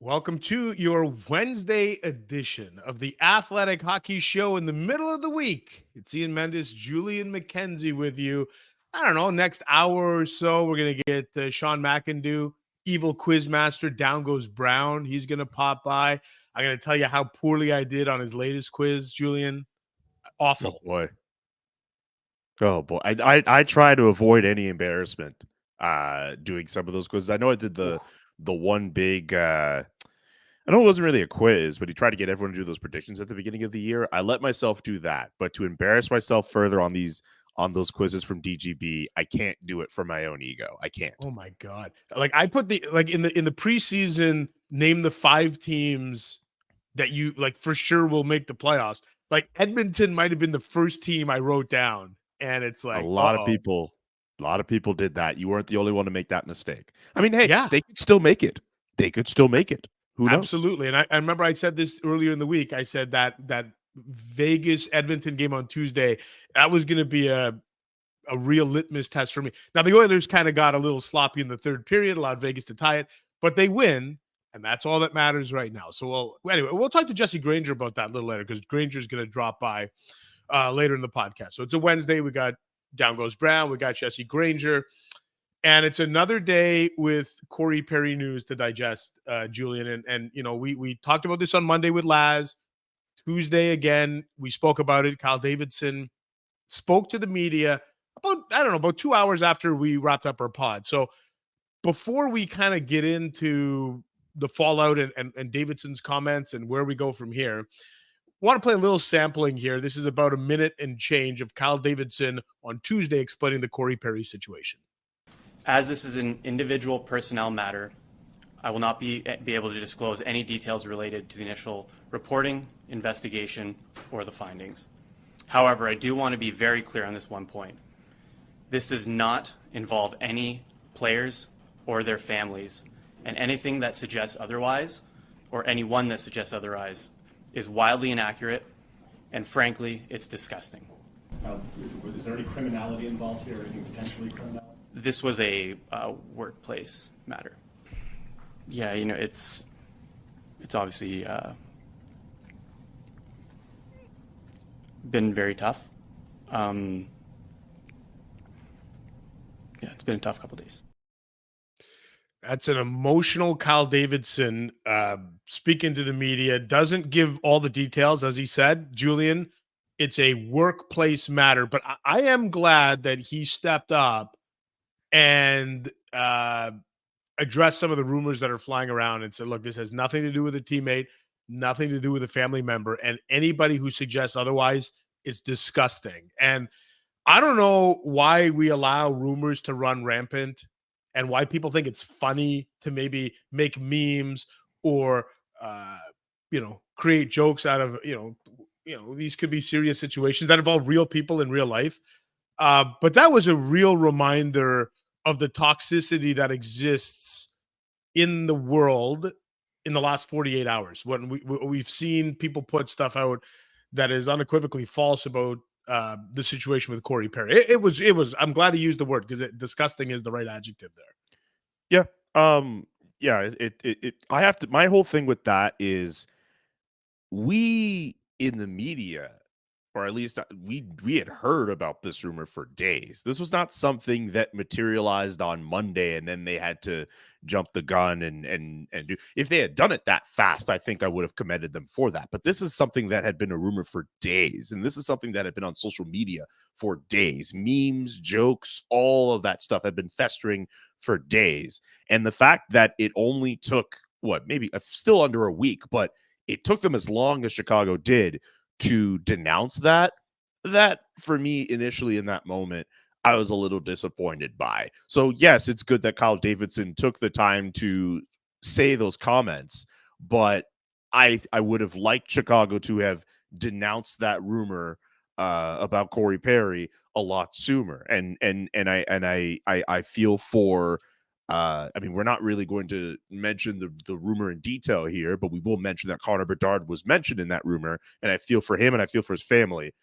Welcome to your Wednesday edition of the Athletic Hockey Show in the middle of the week. It's Ian Mendes, Julian McKenzie with you. I don't know, next hour or so, we're going to get Sean McIndoe, evil quizmaster, Down Goes Brown. He's going to pop by. I'm going to tell you how poorly I did on his latest quiz, Julian. Awful. Oh boy. I try to avoid any embarrassment doing some of those quizzes. I know I did the one big I know it wasn't really a quiz, but he tried to get everyone to do those predictions at the beginning of the year. I let myself do that, but to embarrass myself further on those quizzes from DGB, I can't do it for my own ego. I can't. Oh my God. Like I put in the preseason, name the 5 teams that you like for sure will make the playoffs. Like Edmonton might have been the first team I wrote down, and it's like a lot of people did that. You weren't the only one to make that mistake. I mean, hey, They could still make it. Who knows? Absolutely. And I remember I said this earlier in the week. I said that Vegas Edmonton game on Tuesday, that was going to be a real litmus test for me. Now the Oilers kind of got a little sloppy in the third period, allowed Vegas to tie it, but they win. And that's all that matters right now. So we'll talk to Jesse Granger about that a little later, because Granger's going to drop by later in the podcast. So it's a Wednesday. We got Down Goes Brown. We got Jesse Granger. And it's another day with Corey Perry news to digest, Julian. And you know, we talked about this on Monday with Laz. Tuesday again, we spoke about it. Kyle Davidson spoke to the media about 2 hours after we wrapped up our pod. So before we kind of get into the fallout and Davidson's comments and where we go from here, I want to play a little sampling here. This is about a minute and change of Kyle Davidson on Tuesday explaining the Corey Perry situation. As this is an individual personnel matter, I will not be able to disclose any details related to the initial reporting, investigation, or the findings. However, I do want to be very clear on this one point. This does not involve any players or their families, and anything that suggests otherwise, or anyone that suggests otherwise, is wildly inaccurate, and frankly, it's disgusting. Is there any criminality involved here, or anything potentially criminal? This was a workplace matter. Yeah, you know, it's obviously been very tough. Yeah, it's been a tough couple of days. That's an emotional Kyle Davidson speaking to the media. Doesn't give all the details, as he said, Julian. It's a workplace matter, but I am glad that he stepped up and address some of the rumors that are flying around and said, look, this has nothing to do with a teammate, nothing to do with a family member, and anybody who suggests otherwise is disgusting. And I don't know why we allow rumors to run rampant and why people think it's funny to maybe make memes or, create jokes out of, these could be serious situations that involve real people in real life. But that was a real reminder of the toxicity that exists in the world in the last 48 hours. When we've seen people put stuff out that is unequivocally false about the situation with Corey Perry. It was. I'm glad he used the word, because disgusting is the right adjective there. Yeah. I have to. My whole thing with that is, we in the media, or at least we had heard about this rumor for days. This was not something that materialized on Monday and then they had to jump the gun and do. If they had done it that fast, I think I would have commended them for that. But this is something that had been a rumor for days, and this is something that had been on social media for days. Memes, jokes, all of that stuff had been festering for days. And the fact that it only took maybe still under a week, but it took them as long as Chicago did to denounce that for me initially in that moment, I was a little disappointed by. So yes, it's good that Kyle Davidson took the time to say those comments, but I would have liked Chicago to have denounced that rumor about Corey Perry a lot sooner. And I feel for we're not really going to mention the rumor in detail here, but we will mention that Connor Bedard was mentioned in that rumor, and I feel for him and I feel for his family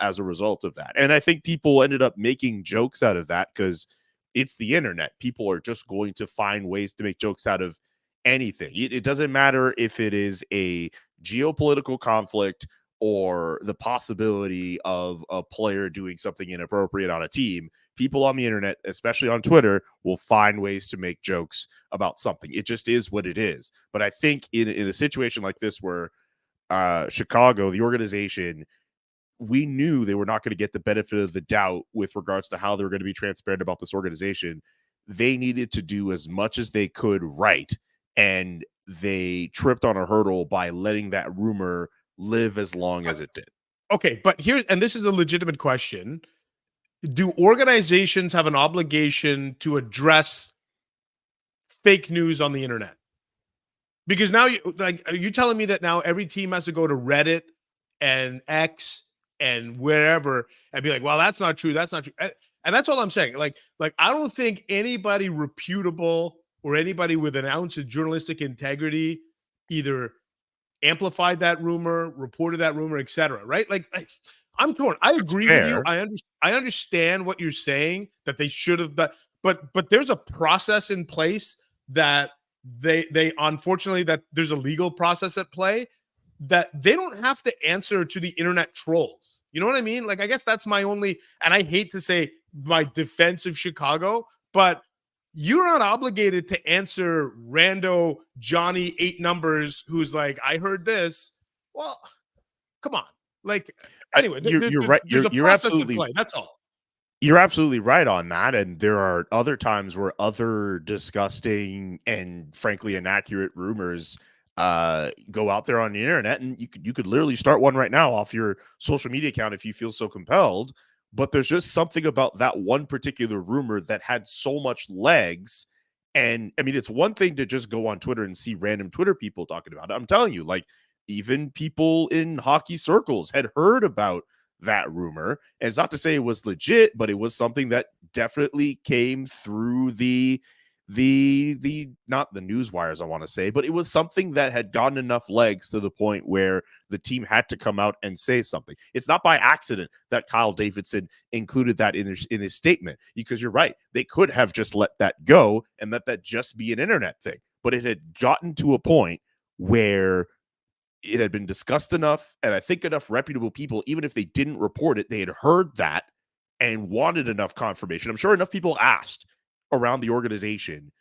as a result of that. And I think people ended up making jokes out of that because it's the internet. People are just going to find ways to make jokes out of anything. It doesn't matter if it is a geopolitical conflict or the possibility of a player doing something inappropriate on a team. People on the internet, especially on Twitter, will find ways to make jokes about something. It just is what it is. But I think in a situation like this where Chicago, the organization, we knew they were not going to get the benefit of the doubt with regards to how they were going to be transparent about this organization. They needed to do as much as they could right, and they tripped on a hurdle by letting that rumor live as long as it did. Okay, but here, and this is a legitimate question. Do organizations have an obligation to address fake news on the internet? Because now, are you telling me that now every team has to go to Reddit and X and wherever and be like, well, that's not true. That's not true. And that's all I'm saying. Like I don't think anybody reputable or anybody with an ounce of journalistic integrity either amplified that rumor, reported that rumor, etc. Right? Like I'm torn. I agree with you. I understand what you're saying, that they should have done, but there's a process in place that they unfortunately, that there's a legal process at play that they don't have to answer to the internet trolls. You know what I mean? Like, I guess that's my only, and I hate to say my defense of Chicago, but you're not obligated to answer rando Johnny 8 numbers who's like, I heard this. Well, come on. Like, anyway, you're right. There's a process in play. That's all. You're absolutely right on that. And there are other times where other disgusting and frankly inaccurate rumors go out there on the internet, and you could literally start one right now off your social media account if you feel so compelled. But there's just something about that one particular rumor that had so much legs. And I mean, it's one thing to just go on Twitter and see random Twitter people talking about it. I'm telling you, like, even people in hockey circles had heard about that rumor. And it's not to say it was legit, but it was something that definitely came through the not the news wires, I want to say, but it was something that had gotten enough legs to the point where the team had to come out and say something. It's not by accident that Kyle Davidson included that in his statement, because you're right. They could have just let that go and let that just be an internet thing, but it had gotten to a point where it had been discussed enough, and I think enough reputable people, even if they didn't report it, they had heard that and wanted enough confirmation. I'm sure enough people asked around the organization.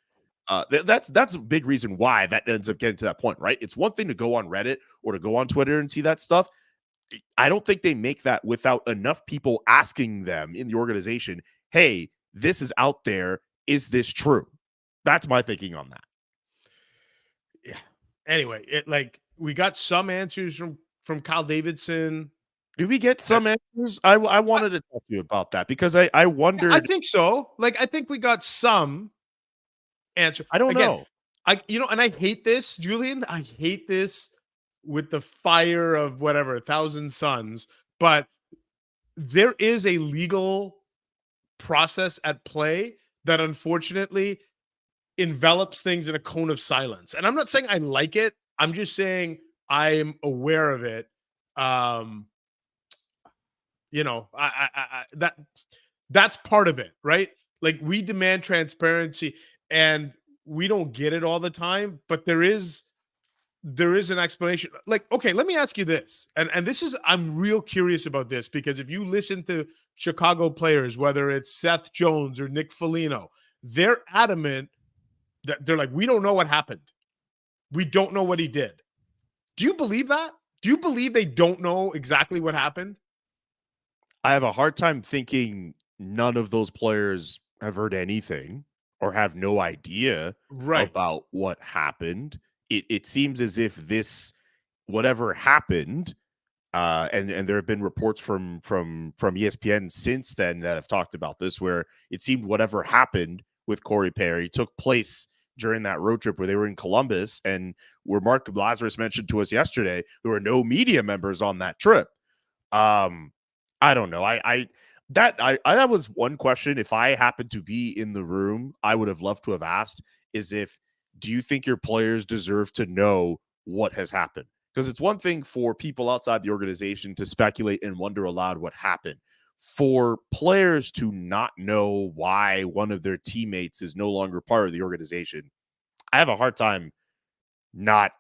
That's a big reason why that ends up getting to that point, right? It's one thing to go on Reddit or to go on Twitter and see that stuff. I don't think they make that without enough people asking them in the organization, hey, this is out there. Is this true? That's my thinking on that. Yeah. Anyway, we got some answers from Kyle Davidson. Did we get some answers? I wanted to talk to you about that because I wondered. I think so. Like, I think we got some answer. I don't know. And I hate this, Julian. I hate this with the fire of whatever, 1,000 suns. But there is a legal process at play that unfortunately envelops things in a cone of silence. And I'm not saying I like it. I'm just saying I'm aware of it. That's part of it, right? Like, we demand transparency and we don't get it all the time, but there is an explanation. Like, okay, let me ask you this. And this is, I'm real curious about this, because if you listen to Chicago players, whether it's Seth Jones or Nick Foligno, they're adamant that they're like, we don't know what happened. We don't know what he did. Do you believe that? Do you believe they don't know exactly what happened? I have a hard time thinking none of those players have heard anything or have no idea about what happened. It seems as if this, whatever happened, and there have been reports from ESPN since then that have talked about this, where it seemed whatever happened with Corey Perry took place during that road trip where they were in Columbus, and where Mark Lazarus mentioned to us yesterday, there were no media members on that trip. I don't know. That was one question. If I happened to be in the room, I would have loved to have asked, do you think your players deserve to know what has happened? Because it's one thing for people outside the organization to speculate and wonder aloud what happened. For players to not know why one of their teammates is no longer part of the organization, I have a hard time not.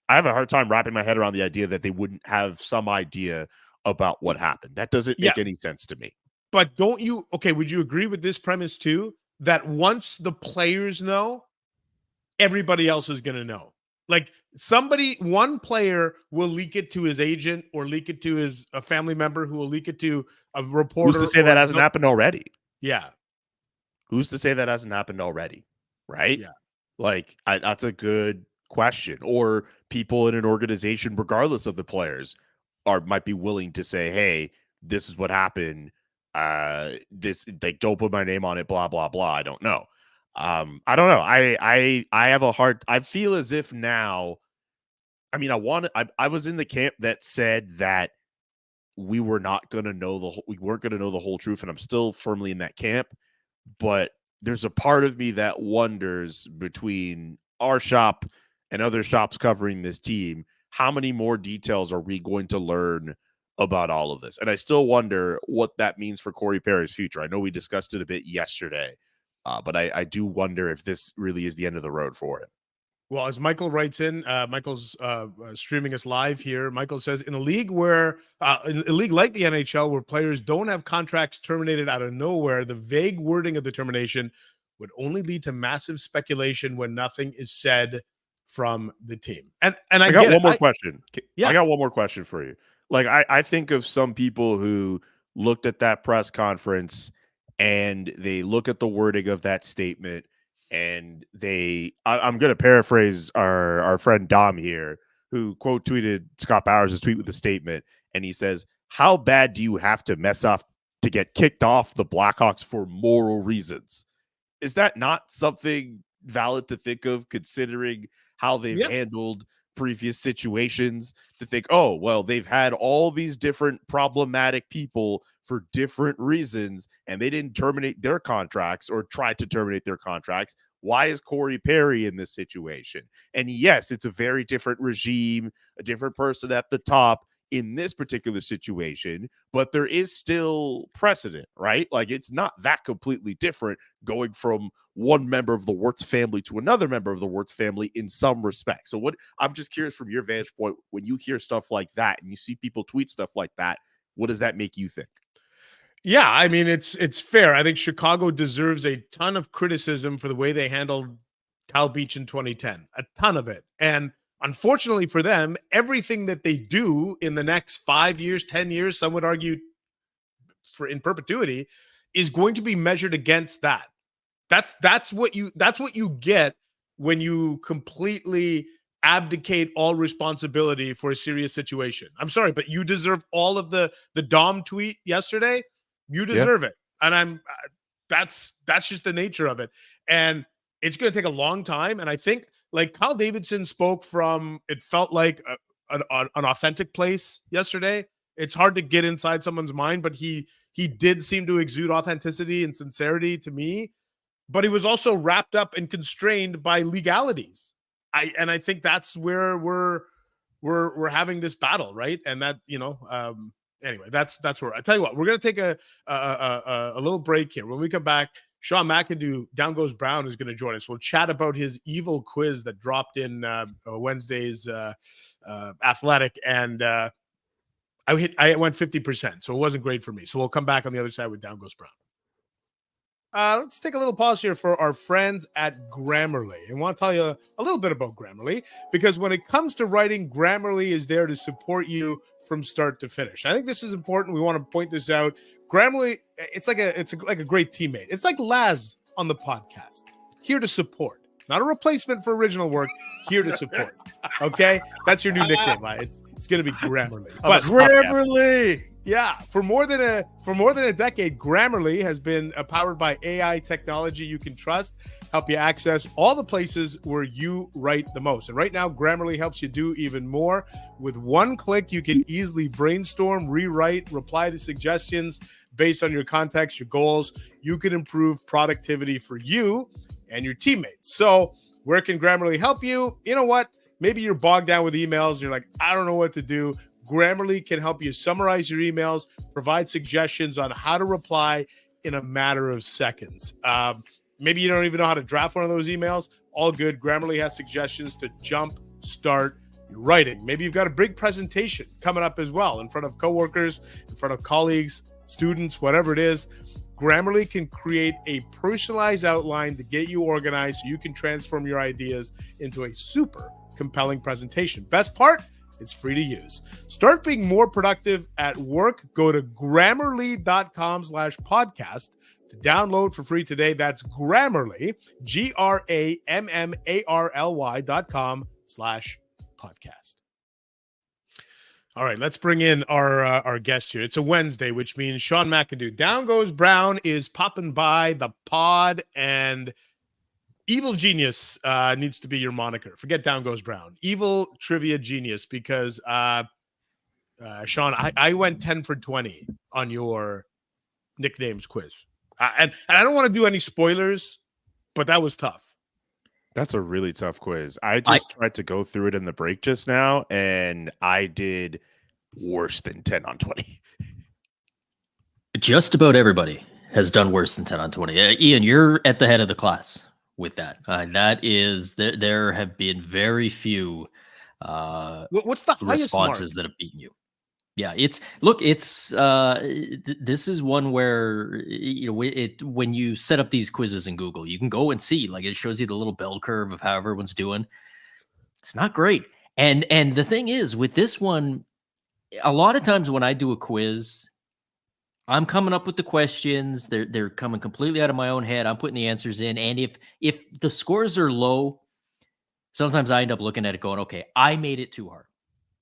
I have a hard time wrapping my head around the idea that they wouldn't have some idea about what happened. That doesn't make any sense to me. But don't you? Okay, would you agree with this premise too? That once the players know, everybody else is going to know. Like one player will leak it to his agent or leak it to a family member who will leak it to a reporter. Who's to say that hasn't happened already? Yeah. Who's to say that hasn't happened already? Right? Yeah. Like, that's a good question. Or people in an organization, regardless of the players, might be willing to say, hey, this is what happened. Don't put my name on it, blah, blah, blah. I don't know. I don't know. I have I feel as if now, I mean, I was in the camp that said that we weren't going to know the whole truth. And I'm still firmly in that camp, but there's a part of me that wonders, between our shop and other shops covering this team, how many more details are we going to learn about all of this? And I still wonder what that means for Corey Perry's future. I know we discussed it a bit yesterday, but I do wonder if this really is the end of the road for it. Well, as Michael writes in, Michael's streaming us live here. Michael says, in a league like the NHL, where players don't have contracts terminated out of nowhere, the vague wording of the termination would only lead to massive speculation when nothing is said from the team. And I got get one more question. Yeah. I got one more question for you. Like, I think of some people who looked at that press conference and they look at the wording of that statement, and I'm going to paraphrase our friend Dom here, who quote tweeted Scott Bowers' tweet with a statement. And he says, how bad do you have to mess up to get kicked off the Blackhawks for moral reasons? Is that not something valid to think of, considering how they've handled previous situations, to think, oh, well, they've had all these different problematic people for different reasons, and they didn't terminate their contracts or try to terminate their contracts. Why is Corey Perry in this situation? And yes, it's a very different regime, a different person at the top in this particular situation, but there is still precedent, right? Like, it's not that completely different going from one member of the Wirtz family to another member of the Wirtz family in some respect. So I'm just curious, from your vantage point, when you hear stuff like that and you see people tweet stuff like that, what does that make you think? Yeah, I mean, it's fair. I think Chicago deserves a ton of criticism for the way they handled Kyle Beach in 2010, a ton of it. And unfortunately for them, everything that they do in the next 5 years, 10 years, some would argue in perpetuity, is going to be measured against that. That's what you get when you completely abdicate all responsibility for a serious situation. I'm sorry, but you deserve all of the Dom tweet yesterday. You deserve it. And that's just the nature of it. And it's going to take a long time. And I think, like, Kyle Davidson spoke from, it felt like an authentic place yesterday. It's hard to get inside someone's mind, but he did seem to exude authenticity and sincerity to me. But he was also wrapped up and constrained by legalities. I think that's where we're having this battle, right? And that, anyway, that's where I tell you what, we're going to take a little break here. When we come back, Sean McIndoe, Down Goes Brown, is going to join us. We'll chat about his evil quiz that dropped in Wednesday's Athletic, and I went 50%, so it wasn't great for me. So we'll come back on the other side with Down Goes Brown. Let's take a little pause here for our friends at Grammarly. I want to tell you a little bit about Grammarly, because when it comes to writing, Grammarly is there to support you from start to finish. I think this is important. We want to point this out. Grammarly, it's like a great teammate. It's like Laz on the podcast, here to support, not a replacement for original work. Here to support. Okay, that's your new nickname. It's going to be Grammarly. But Grammarly. Yeah, for more than a decade, Grammarly has been powered by AI technology you can trust, help you access all the places where you write the most. And right now, Grammarly helps you do even more. With one click, you can easily brainstorm, rewrite, reply to suggestions based on your context, your goals. You can improve productivity for you and your teammates. So where can Grammarly help you? You know what? Maybe you're bogged down with emails and you're like, I don't know what to do. Grammarly can help you summarize your emails, provide suggestions on how to reply in a matter of seconds. Maybe you don't even know how to draft one of those emails. All good. Grammarly has suggestions to jump start your writing. Maybe you've got a big presentation coming up as well in front of coworkers, in front of colleagues, students, whatever it is. Grammarly can create a personalized outline to get you organized so you can transform your ideas into a super compelling presentation. Best part, it's free to use. Start being more productive at work. Go to grammarly.com/podcast to download for free today. That's Grammarly, GRAMMARLY.com/podcast. All right, let's bring in our guest here. It's a Wednesday, which means Sean McAdoo. Down Goes Brown is popping by the pod, and Evil Genius needs to be your moniker. Forget Down Goes Brown. Evil Trivia Genius, because Sean, I went 10 for 20 on your nicknames quiz. And I don't want to do any spoilers, but that was tough. That's a really tough quiz. I tried to go through it in the break just now, and I did worse than 10 on 20. Just about everybody has done worse than 10 on 20. Ian, you're at the head of the class with that. That is, there have been very few what's the responses that have beaten you. Yeah, this is one where, when you set up these quizzes in Google, you can go and see, like, it shows you the little bell curve of how everyone's doing. It's not great. And the thing is, with this one, a lot of times when I do a quiz, I'm coming up with the questions. They're coming completely out of my own head. I'm putting the answers in. And if the scores are low, sometimes I end up looking at it going, okay, I made it too hard.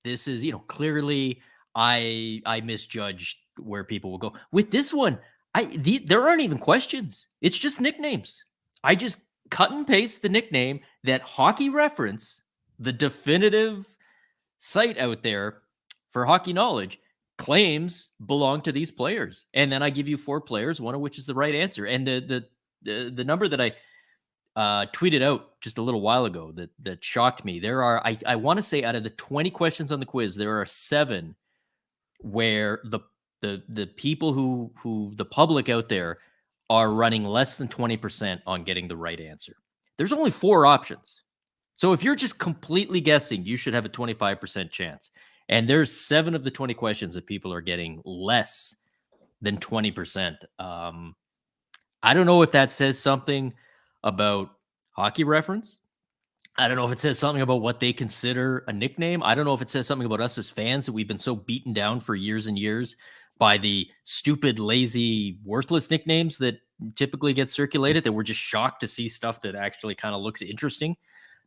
This is, clearly I misjudged where people will go. With this one, there aren't even questions. It's just nicknames. I just cut and paste the nickname that Hockey Reference, the definitive site out there for hockey knowledge, claims belong to these players. And then I give you 4 players, one of which is the right answer. And the number that I tweeted out just a little while ago that shocked me. There are, I want to say, out of the 20 questions on the quiz, there are 7 where the people who the public out there are running less than 20% on getting the right answer. There's only 4 options. So if you're just completely guessing, you should have a 25% chance. And there's 7 of the 20 questions that people are getting less than 20%. I don't know if that says something about Hockey Reference. I don't know if it says something about what they consider a nickname. I don't know if it says something about us as fans, that we've been so beaten down for years and years by the stupid, lazy, worthless nicknames that typically get circulated, that we're just shocked to see stuff that actually kind of looks interesting.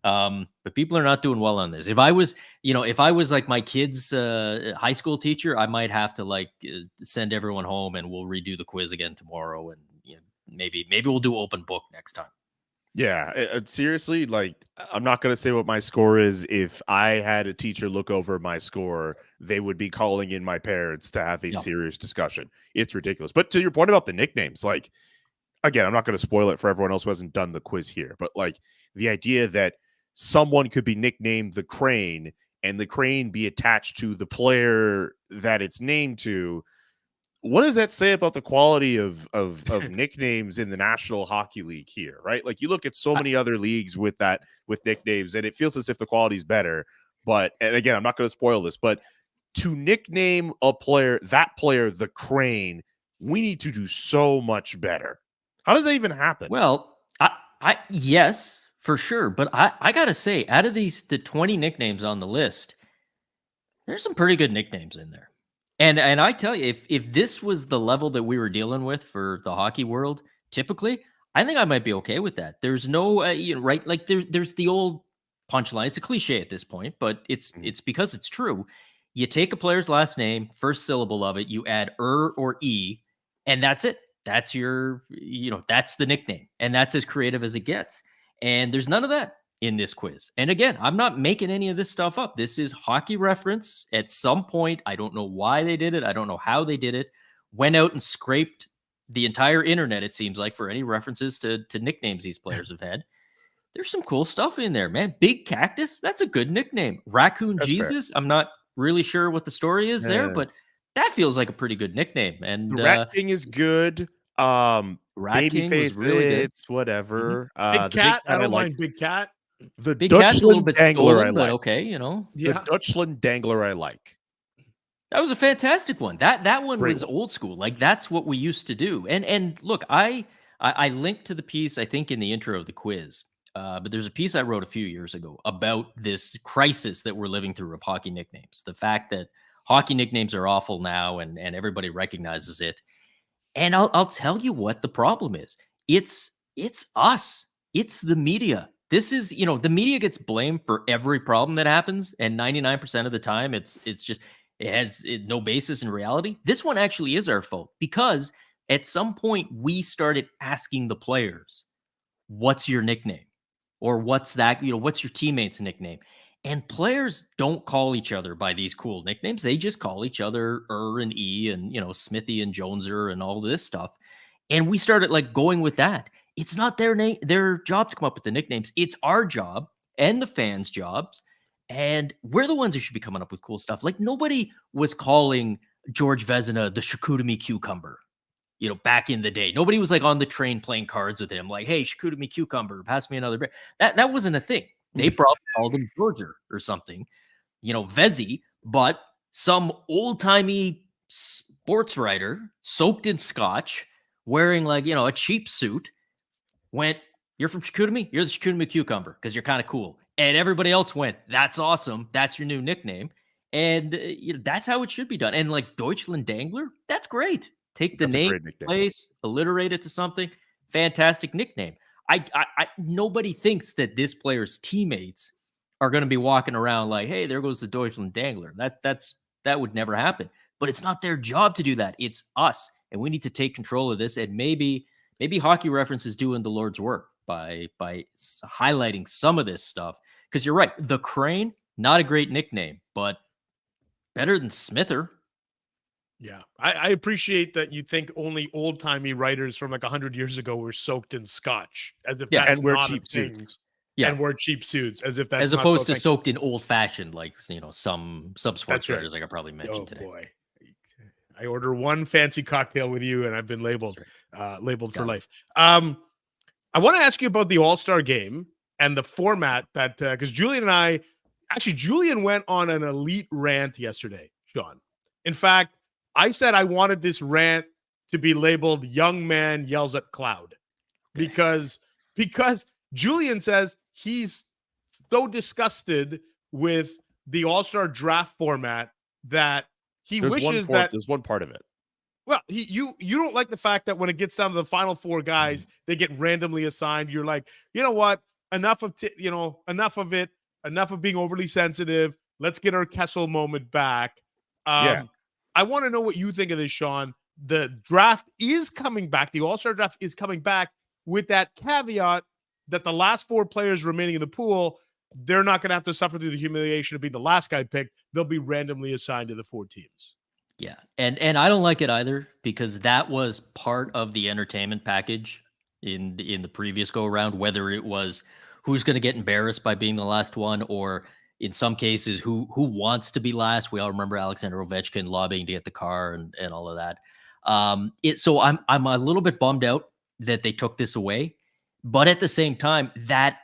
But people are not doing well on this. If I was like my kid's high school teacher, I might have to send everyone home and we'll redo the quiz again tomorrow. And maybe we'll do open book next time. Yeah, seriously, I'm not going to say what my score is. If I had a teacher look over my score, they would be calling in my parents to have a serious discussion. It's ridiculous. But to your point about the nicknames, again, I'm not going to spoil it for everyone else who hasn't done the quiz here, but the idea that someone could be nicknamed the Crane and the Crane be attached to the player that it's named to, what does that say about the quality of nicknames in the National Hockey League here, right? You look at so many other leagues with nicknames, and it feels as if the quality is better. But, and again, I'm not going to spoil this, but to nickname that player the Crane, we need to do so much better. How does that even happen? Well, yes, for sure. But I got to say, out of the 20 nicknames on the list, there's some pretty good nicknames in there. And I tell you, if this was the level that we were dealing with for the hockey world, typically, I think I might be okay with that. There's no, right? There's the old punchline. It's a cliche at this point, but it's because it's true. You take a player's last name, first syllable of it, you add or e, and that's it. That's your, that's the nickname, and that's as creative as it gets. And there's none of that in this quiz. And again, I'm not making any of this stuff up. This is Hockey Reference. At some point, I don't know why they did it. I don't know how they did it. Went out and scraped the entire internet, it seems like, for any references to nicknames these players have had. There's some cool stuff in there, man. Big Cactus, that's a good nickname. Raccoon That's Jesus, fair. I'm not really sure what the story is there, but that feels like a pretty good nickname. And the Rat King is good. Rat King was really good. Whatever. Big Cat, I don't mind Big Cat. The Big Cat's a little Dutchland bit Dangler I stolen, but like. okay, you know. The Dutchland Dangler I like. That was a fantastic one. That one Great was one. old school. Like that's what we used to do. And look, I linked to the piece I think in the intro of the quiz. But there's a piece I wrote a few years ago about this crisis that we're living through of hockey nicknames. The fact that hockey nicknames are awful now, and everybody recognizes it. And I'll tell you what the problem is. It's us. It's the media. This is, the media gets blamed for every problem that happens, and 99% of the time it's just it has no basis in reality. This one actually is our fault because at some point we started asking the players, "What's your nickname?" or "What's that? What's your teammate's nickname?" And players don't call each other by these cool nicknames. They just call each other and E and, Smithy and Joneser and all this stuff. And we started like going with that. It's not their job to come up with the nicknames. It's our job and the fans' jobs. And we're the ones who should be coming up with cool stuff. Like nobody was calling George Vezina the Shakutami Cucumber, back in the day. Nobody was like on the train playing cards with him. Like, "Hey, Shakutami Cucumber, pass me another beer." That wasn't a thing. They probably called him Georgia or something, Vezzy, but some old-timey sports writer soaked in scotch, wearing like, a cheap suit, went, "You're from Chicoutimi? You're the Chicoutimi Cucumber because you're kind of cool." And everybody else went, "That's awesome. That's your new nickname." And that's how it should be done. And like Deutschland Dangler, that's great. Take the That's a name, great nickname. place, alliterate it to something. Fantastic nickname. I nobody thinks that this player's teammates are going to be walking around like, "Hey, there goes the Deutschland Dangler." That would never happen. But it's not their job to do that. It's us, and we need to take control of this. And maybe Hockey Reference is doing the Lord's work by highlighting some of this stuff. Because you're right, the Crane, not a great nickname, but better than Smither. Yeah, I appreciate that you think only old-timey writers from like 100 years ago were soaked in scotch, as if that's and wear not cheap a thing. suits. Yeah. And wear cheap suits, as if that's As not opposed to something- soaked in old-fashioned, like, some sports That's right. writers like I probably mentioned Oh today. boy, I order one fancy cocktail with you, and I've been labeled That's labeled for Got it. life. I want to ask you about the All-Star game and the format that because Julian went on an elite rant yesterday, Sean. In fact, I said I wanted this rant to be labeled "Young Man Yells at Cloud" because Julian says he's so disgusted with the All-Star draft format that he wishes that there's one part of it. well, you don't like the fact that when it gets down to the final four guys, they get randomly assigned. You're like, you know what? Enough of enough of it. Enough of being overly sensitive. Let's get our Kessel moment back. Yeah. I want to know what you think of this, Sean. The draft is coming back. The All-Star draft is coming back with that caveat that the last four players remaining in the pool, they're not going to have to suffer through the humiliation of being the last guy picked. They'll be randomly assigned to the four teams. Yeah. And I don't like it either because that was part of the entertainment package in the previous go around, whether it was who's going to get embarrassed by being the last one, or in some cases who wants to be last. We all remember Alexander Ovechkin lobbying to get the car and all of that. So I'm a little bit bummed out that they took this away, but at the same time, that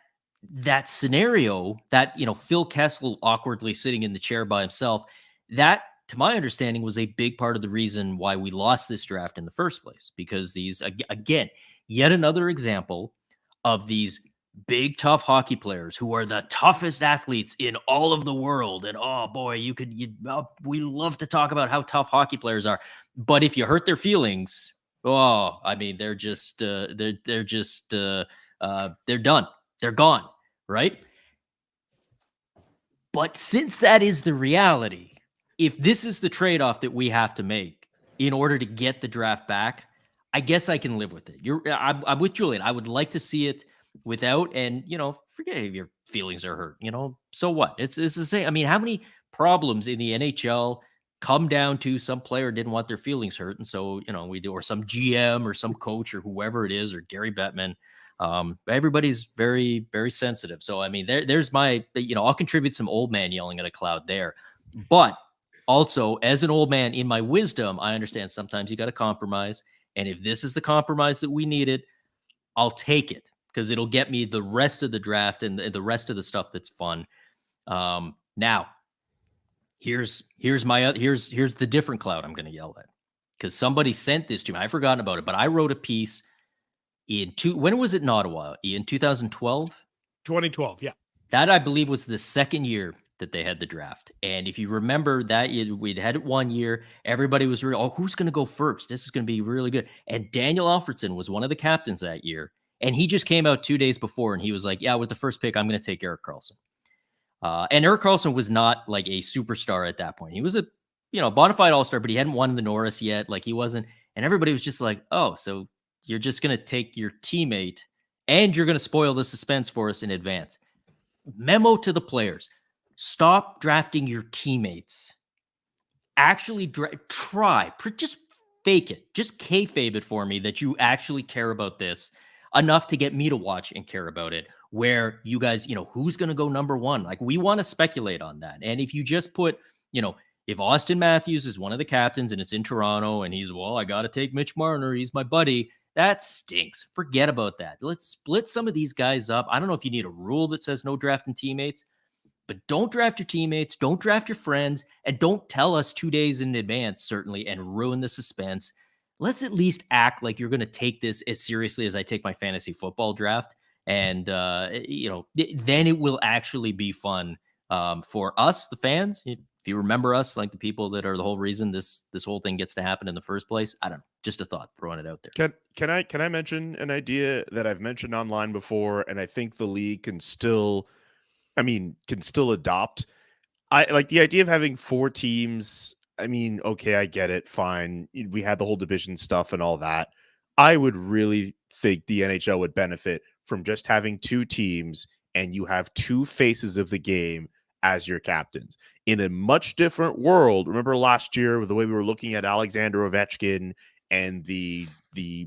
scenario that, Phil Kessel awkwardly sitting in the chair by himself, that, to my understanding, was a big part of the reason why we lost this draft in the first place, because these, again, yet another example of these big, tough hockey players who are the toughest athletes in all of the world. And oh boy, we love to talk about how tough hockey players are, but if you hurt their feelings, they're just, they're done. They're gone. Right. But since that is the reality, if this is the trade-off that we have to make in order to get the draft back, I guess I can live with it. I'm with Julian. I would like to see it without, and forget if your feelings are hurt. So what? It's the same. I mean, how many problems in the NHL come down to some player didn't want their feelings hurt, and so we do, or some GM or some coach or whoever it is, or Gary Bettman. Everybody's very, very sensitive. So I mean, there's my, I'll contribute some old man yelling at a cloud there, but also as an old man in my wisdom, I understand sometimes you got to compromise. And if this is the compromise that we needed, I'll take it, because it'll get me the rest of the draft and the rest of the stuff that's fun. Now, here's the different cloud I'm going to yell at, because somebody sent this to me. I've forgotten about it, but I wrote a piece when was it in Ottawa? In 2012? 2012, yeah. That, I believe, was the second year that they had the draft. And if you remember that year, we'd had it 1 year. Everybody was really, who's going to go first? This is going to be really good. And Daniel Alfredson was one of the captains that year. And he just came out 2 days before and he was like, yeah, with the first pick, I'm going to take Erik Karlsson. And Erik Karlsson was not like a superstar at that point. He was a, bona fide all-star, but he hadn't won the Norris yet. Like, he wasn't. And everybody was just like, oh, so you're just going to take your teammate and you're going to spoil the suspense for us in advance. Memo to the players: stop drafting your teammates. Actually just fake it. Just kayfabe it for me that you actually care about this enough to get me to watch and care about it, where you guys, who's going to go number one? Like, we want to speculate on that. And if you just put, if Austin Matthews is one of the captains and it's in Toronto and he's, I got to take Mitch Marner, he's my buddy, that stinks. Forget about that. Let's split some of these guys up. I don't know if you need a rule that says no drafting teammates, but don't draft your teammates, don't draft your friends, and don't tell us 2 days in advance, certainly, and ruin the suspense. Let's at least act like you're going to take this as seriously as I take my fantasy football draft. And, then it will actually be fun for us, the fans. If you remember us, like the people that are the whole reason this whole thing gets to happen in the first place. I don't know. Just a thought, throwing it out there. Can I mention an idea that I've mentioned online before, and I think the league can still adopt? I like the idea of having 4 teams. I mean, okay, I get it. Fine. We had the whole division stuff and all that. I would really think the NHL would benefit from just having 2 teams and you have 2 faces of the game as your captains. In a much different world, remember last year with the way we were looking at Alexander Ovechkin and the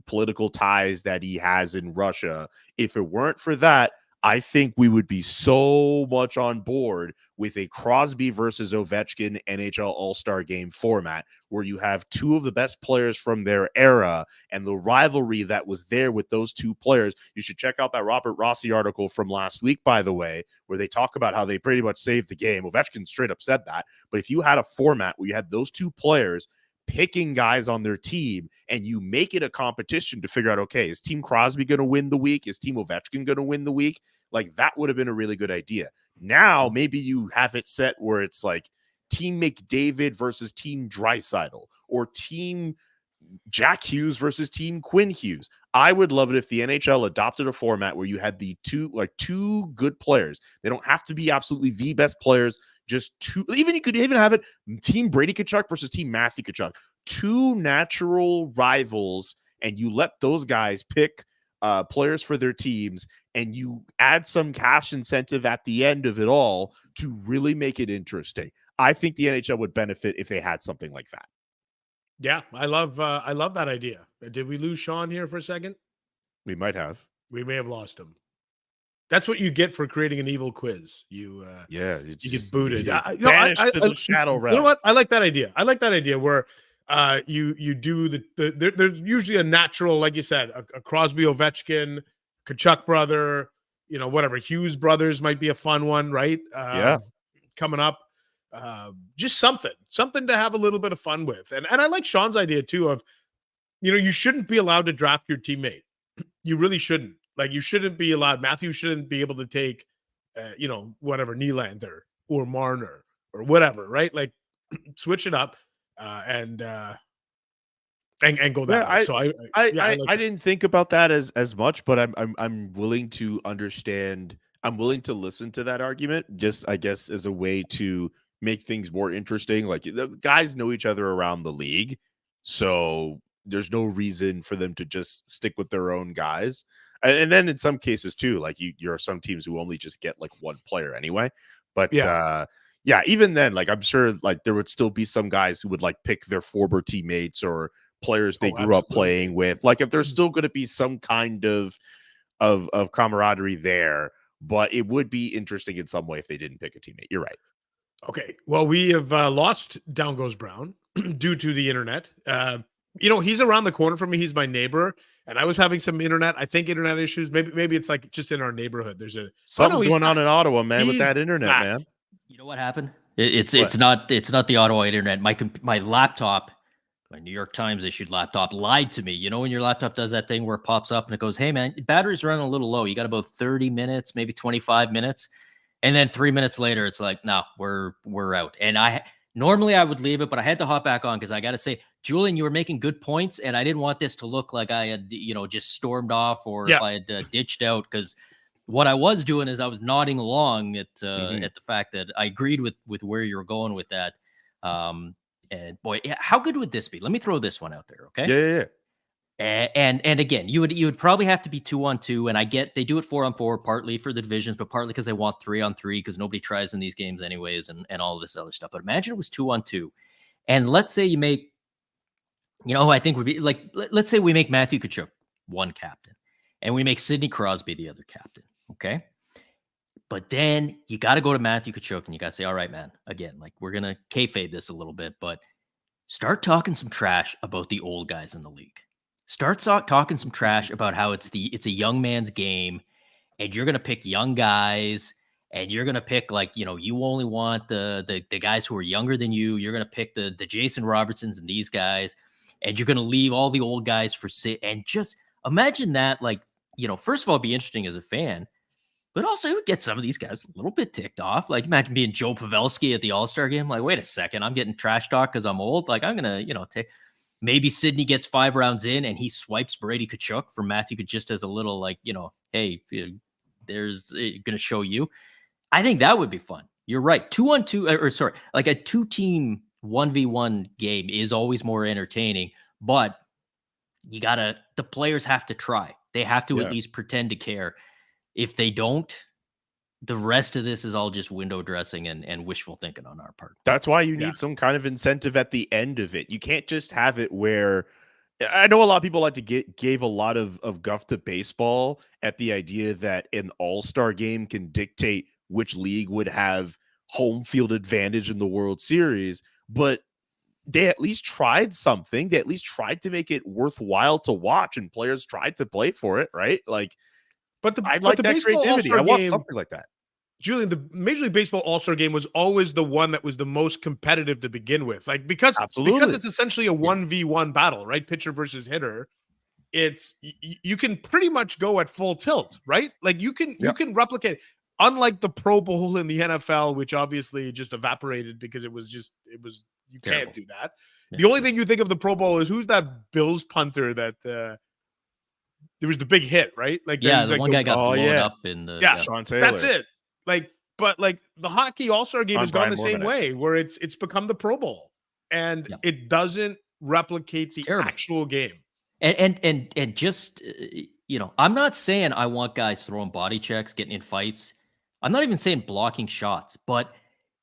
political ties that he has in Russia, if it weren't for that, I think we would be so much on board with a Crosby versus Ovechkin NHL All-Star Game format where you have 2 of the best players from their era and the rivalry that was there with those 2 players. You should check out that Robert Rossi article from last week, by the way, where they talk about how they pretty much saved the game. Ovechkin straight up said that. But if you had a format where you had those 2 players picking guys on their team and you make it a competition to figure out, okay, is Team Crosby going to win the week? Is Team Ovechkin going to win the week? Like, that would have been a really good idea. Now, maybe you have it set where it's like Team McDavid versus Team Draisaitl or Team Jack Hughes versus Team Quinn Hughes. I would love it if the NHL adopted a format where you had the 2 good players. They don't have to be absolutely the best players. Just 2, you could even have it Team Brady Tkachuk versus Team Matthew Tkachuk. 2 natural rivals, and you let those guys pick players for their teams, and you add some cash incentive at the end of it all to really make it interesting. I think the NHL would benefit if they had something like that. Yeah, I love that idea. Did we lose Sean here for a second? We might have. We may have lost him. That's what you get for creating an evil quiz. You get booted. Banished to the shadow realm. You know what? I like that idea. I like that idea where you do there's usually a natural, like you said, a Crosby, Ovechkin, Tkachuk brother, whatever. Hughes brothers might be a fun one, right? Coming up. Just something to have a little bit of fun with. And I like Sean's idea too of, you shouldn't be allowed to draft your teammate. You really shouldn't. Like, you shouldn't be allowed. Matthew shouldn't be able to take, whatever, Nylander or Marner or whatever, right? Like, switch it up and go that way. So I didn't think about that as much, but I'm willing to understand. I'm willing to listen to that argument, just I guess as a way to make things more interesting. Like, the guys know each other around the league, so there's no reason for them to just stick with their own guys. And then in some cases too, like there are some teams who only just get like 1 player anyway. But even then, like, I'm sure like there would still be some guys who would like pick their former teammates or players they grew up playing with. Like, if there's still going to be some kind of camaraderie there, but it would be interesting in some way if they didn't pick a teammate. You're right. Okay. Well, we have lost Down Goes Brown due to the internet. He's around the corner from me. He's my neighbor. and I was having some internet issues. Maybe it's like just in our neighborhood. There's Something's he's going on back. in Ottawa, man, with He's that internet, back. man. You know what happened? It's not the Ottawa internet. My laptop, my New York Times issued laptop, lied to me. You know when your laptop does that thing where it pops up and it goes, "Hey man, battery's running a little low. You got about 30 minutes, maybe 25 minutes," and then 3 minutes later, it's like, "No, we're out." And normally I would leave it, but I had to hop back on because I got to say, Julian, you were making good points, and I didn't want this to look like I had just stormed off or if I had ditched out, because what I was doing is I was nodding along at the fact that I agreed with where you were going with that. And boy, how good would this be? Let me throw this one out there, okay? Yeah. And again, you would probably have to be 2-on-2, and I get they do it 4-on-4 partly for the divisions, but partly because they want 3-on-3 because nobody tries in these games anyways, and all of this other stuff. But imagine it was 2-on-2, and let's say you make, I think would be like, let's say we make Matthew Tkachuk one captain, and we make Sidney Crosby the other captain. Okay. But then you got to go to Matthew Tkachuk and you got to say, all right, man, again, like we're going to kayfabe this a little bit, but start talking some trash about the old guys in the league. Start talking some trash about how it's a young man's game, and you're going to pick young guys, and you're going to pick you only want the guys who are younger than you. You're going to pick the Jason Robertsons and these guys, and you're going to leave all the old guys for sit. And just imagine that, first of all, it'd be interesting as a fan, but also it would get some of these guys a little bit ticked off. Like imagine being Joe Pavelski at the All-Star game. Like, wait a second, I'm getting trash talk because I'm old. Like I'm going to, take, maybe Sidney gets 5 rounds in and he swipes Brady Tkachuk from Matthew just as a little, hey, there's going to show you. I think that would be fun. You're right. 2-on-2, like a 2-team 1v1 game is always more entertaining, but the players have to try. They have to at least pretend to care. If they don't, the rest of this is all just window dressing and wishful thinking on our part. That's why you need some kind of incentive at the end of it. You can't just have it where, I know a lot of people like to gave a lot of guff to baseball at the idea that an all-star game can dictate which league would have home field advantage in the World Series, but they at least tried something. They at least tried to make it worthwhile to watch, and players tried to play for it, right? But the creativity. I want something like that. Julian, the Major League Baseball All-Star game was always the one that was the most competitive to begin with. Because it's essentially a 1v1 battle, right? Pitcher versus hitter. You can pretty much go at full tilt, right? Like you can replicate, unlike the Pro Bowl in the NFL, which obviously just evaporated because it was you terrible. Can't do that. Yeah. The only thing you think of the Pro Bowl is who's that Bills punter that there was the big hit, right? The one guy got blown up in the Sean Taylor. That's it. But the hockey All-Star game has gone the same way, where it's become the Pro Bowl, and it doesn't replicate the actual game. And just I'm not saying I want guys throwing body checks, getting in fights. I'm not even saying blocking shots, but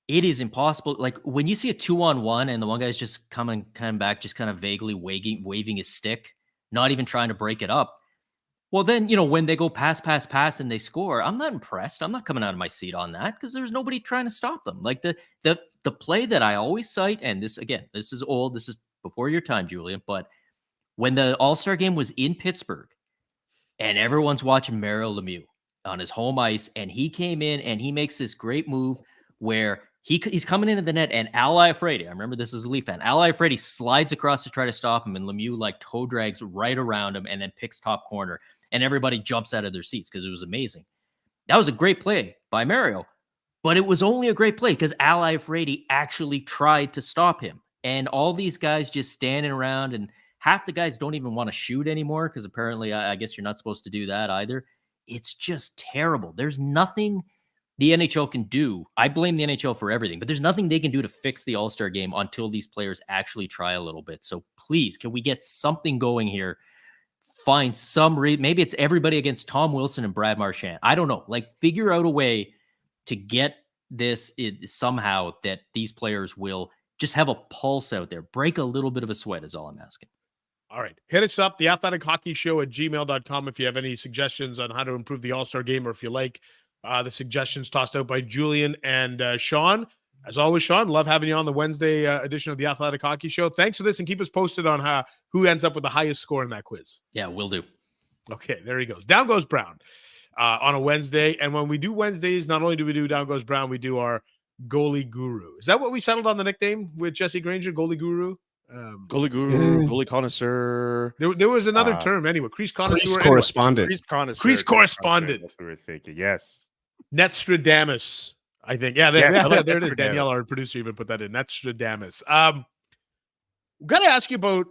it is impossible. Like when you see a 2-on-1 and the one guy's just coming back, just kind of vaguely waving his stick, not even trying to break it up. Well, then, when they go pass and they score, I'm not impressed. I'm not coming out of my seat on that because there's nobody trying to stop them. Like the play that I always cite, and this is old. This is before your time, Julian. But when the All-Star game was in Pittsburgh and everyone's watching Mario Lemieux on his home ice, and he came in and he makes this great move where he's coming into the net, and Al Iafrate, I remember this as a Leaf fan, Al Iafrate slides across to try to stop him, and Lemieux toe drags right around him and then picks top corner, and everybody jumps out of their seats because it was amazing. That was a great play by Mario, but it was only a great play because Al Iafrate actually tried to stop him, and all these guys just standing around, and half the guys don't even want to shoot anymore because apparently I guess you're not supposed to do that either. It's just terrible. There's nothing the NHL can do. I blame the NHL for everything, but there's nothing they can do to fix the All-Star game until these players actually try a little bit. So please, can we get something going here? Find some maybe it's everybody against Tom Wilson and Brad Marchand. I don't know. Figure out a way to get this somehow that these players will just have a pulse out there. Break a little bit of a sweat is all I'm asking. All right. Hit us up, the Athletic Hockey Show at gmail.com if you have any suggestions on how to improve the All-Star game, or if you like the suggestions tossed out by Julian and Sean. As always, Sean, love having you on the Wednesday edition of the Athletic Hockey Show. Thanks for this, and keep us posted on who ends up with the highest score in that quiz. Yeah, will do. Okay, there he goes. Down goes Brown on a Wednesday. And when we do Wednesdays, not only do we do Down goes Brown, we do our goalie guru. Is that what we settled on the nickname with Jesse Granger, goalie guru? Goalie guru, goalie connoisseur. There was another term anyway. Crease connoisseur. Crease correspondent. Crease connoisseur. Crease correspondent. That's what we were thinking. Yes. Netstradamus, I think. Yeah, Yes, I like there it is. Netstradamus. Danielle, our producer, even put that in. Netstradamus. Got to ask you about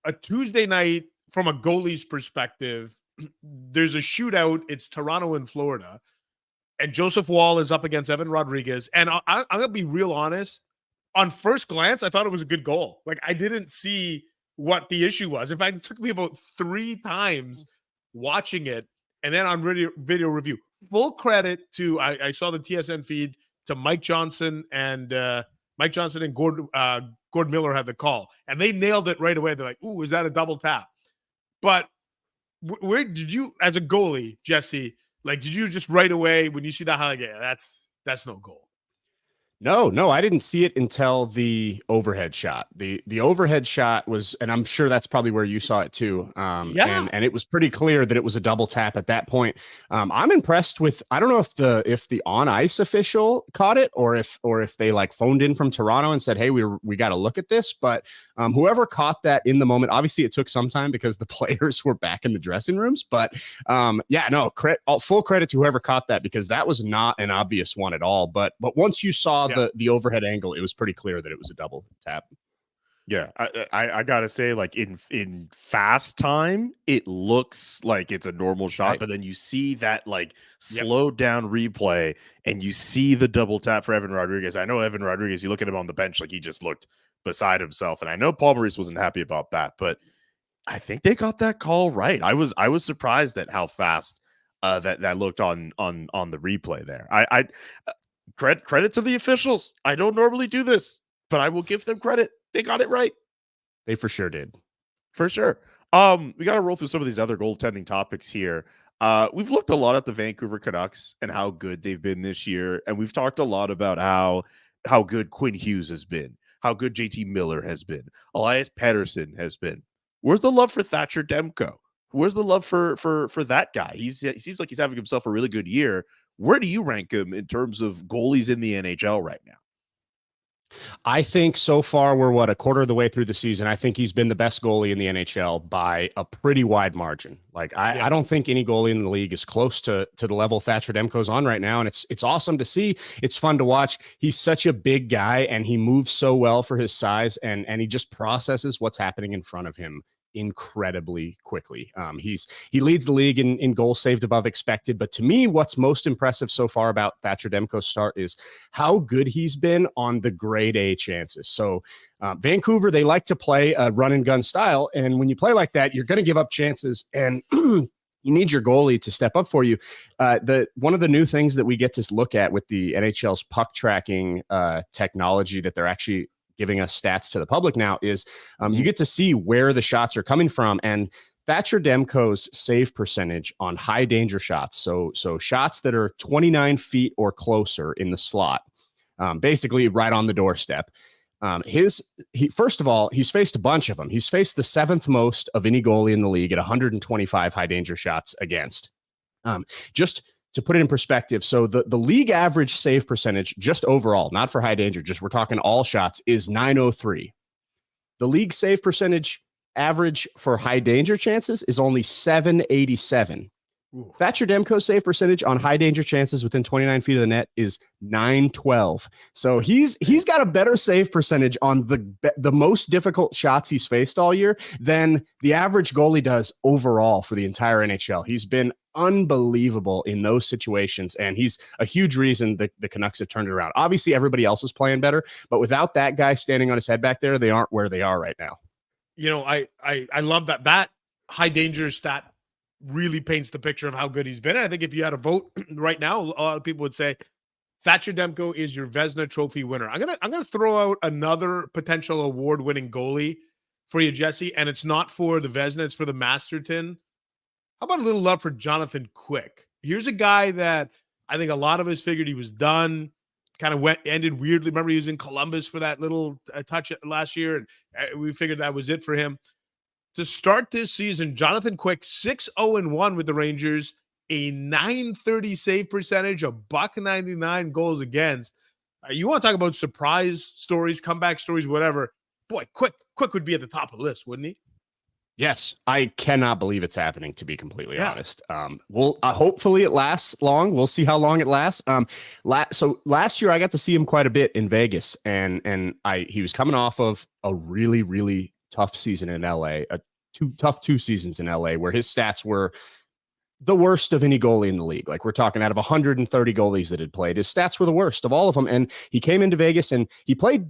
a Tuesday night from a goalie's perspective. There's a shootout. It's Toronto and Florida. And Joseph Wall is up against Evan Rodriguez. And I'm going to be real honest. On first glance, I thought it was a good goal. Like, I didn't see what the issue was. In fact, it took me about 3 times watching it. And then on video review, full credit to, I saw the TSN feed to Mike Johnson and Gord Miller had the call. And they nailed it right away. They're like, ooh, is that a double tap? But where did you, as a goalie, Jesse, like, did you just right away when you see that highlight, yeah, that's no goal? No, I didn't see it until the overhead shot. The overhead shot was, and I'm sure that's probably where you saw it too. And it was pretty clear that it was a double tap at that point. I'm impressed with, I don't know if the on ice official caught it or if they like phoned in from Toronto and said, hey, we got to look at this. But whoever caught that in the moment, obviously it took some time because the players were back in the dressing rooms. But full credit to whoever caught that, because that was not an obvious one at all. But once you saw the overhead angle, it was pretty clear that it was a double tap. Yeah, I gotta say, like in fast time, it looks like it's a normal shot, Right. but then you see that like slowed down replay, and you see the double tap for Evan Rodriguez. I know Evan Rodriguez. You look at him on the bench, like he just looked beside himself, and I know Paul Maurice wasn't happy about that, but I think they got that call right. I was surprised at how fast that looked on the replay there. I credit to the officials. I don't normally do this, but I will give them credit. They got it right. They for sure did. For sure. We got to roll through some of these other goaltending topics here. We've looked a lot at the Vancouver Canucks and how good they've been this year, and we've talked a lot about how good Quinn Hughes has been, how good JT Miller has been, Elias Pettersson has been. Where's the love for Thatcher Demko? Where's the love for that guy? He seems like he's having himself a really good year. Where do you rank him in terms of goalies in the NHL right now? I think so far we're a quarter of the way through the season. I think he's been the best goalie in the NHL by a pretty wide margin. Like I don't think any goalie in the league is close to the level Thatcher Demko's on right now. And it's awesome to see. It's fun to watch. He's such a big guy and he moves so well for his size, and he just processes what's happening in front of him incredibly quickly. He leads the league in goals saved above expected, but to me, what's most impressive so far about Thatcher Demko's start is how good he's been on the grade A chances. So Vancouver, they like to play a run and gun style, and when you play like that, you're going to give up chances, and you need your goalie to step up for you. One of the new things that we get to look at with the NHL's puck tracking technology that they're actually giving us stats to the public now is you get to see where the shots are coming from. And Thatcher Demko's save percentage on high danger shots, so shots that are 29 feet or closer in the slot, basically right on the doorstep. First of all, he's faced a bunch of them. He's faced the 7th most of any goalie in the league at 125 high danger shots against. Just to put it in perspective, so the league average save percentage, just overall, not for high danger, just we're talking all shots, is 903. The league save percentage average for high danger chances is only 787. Ooh. Thatcher Demko's save percentage on high danger chances within 29 feet of the net is 912. So he's got a better save percentage on the most difficult shots he's faced all year than the average goalie does overall for the entire NHL. He's been unbelievable in those situations, and he's a huge reason the Canucks have turned it around. Obviously, everybody else is playing better, but without that guy standing on his head back there, they aren't where they are right now. You know, I love that high danger stat really paints the picture of how good he's been. And I think if you had a vote right now, a lot of people would say Thatcher Demko is your Vezina Trophy winner. I'm gonna throw out another potential award-winning goalie for you, Jesse, and it's not for the Vezina, it's for the Masterton. How about a little love for Jonathan Quick? Here's a guy that I think a lot of us figured he was done, kind of ended weirdly. Remember, he was in Columbus for that little touch last year, and we figured that was it for him. To start this season, Jonathan Quick 6-0-1 with the Rangers, a .930 save percentage, a .199 goals against. You want to talk about surprise stories, comeback stories, whatever. Boy, Quick would be at the top of the list, wouldn't he? Yes, I cannot believe it's happening, to be completely honest. Well, hopefully it lasts long. We'll see how long it lasts. So last year I got to see him quite a bit in Vegas, and he was coming off of a really, really tough season in LA, tough 2 seasons in LA, where his stats were the worst of any goalie in the league. Like, we're talking out of 130 goalies that had played, his stats were the worst of all of them. And he came into Vegas and he played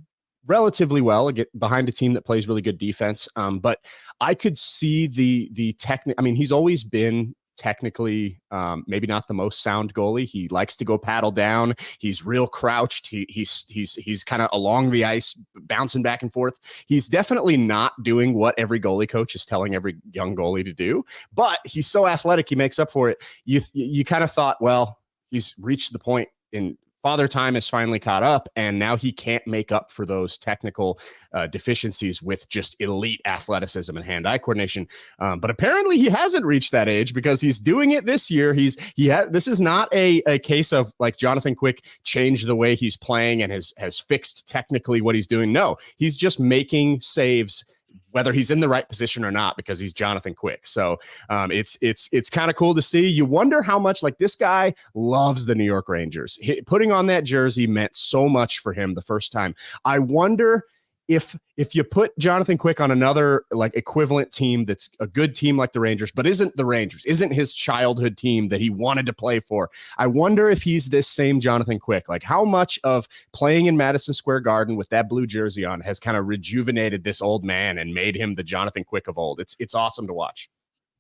relatively well behind a team that plays really good defense. But I could see the technique. I mean, he's always been technically maybe not the most sound goalie. He likes to go paddle down. He's real crouched. He's kind of along the ice, bouncing back and forth. He's definitely not doing what every goalie coach is telling every young goalie to do, but he's so athletic, he makes up for it. You kind of thought, well, he's reached the point in Father Time has finally caught up, and now he can't make up for those technical deficiencies with just elite athleticism and hand-eye coordination. But apparently he hasn't reached that age, because he's doing it this year. This is not a case of like Jonathan Quick changed the way he's playing and has fixed technically what he's doing. No, he's just making saves whether he's in the right position or not, because he's Jonathan Quick. So it's kind of cool to see. You wonder how much, like, this guy loves the New York Rangers. Putting on that jersey meant so much for him the first time. I wonder if you put Jonathan Quick on another like equivalent team that's a good team like the Rangers, but isn't the Rangers, isn't his childhood team that he wanted to play for, I wonder if he's this same Jonathan Quick. Like, how much of playing in Madison Square Garden with that blue jersey on has kind of rejuvenated this old man and made him the Jonathan Quick of old. It's awesome to watch.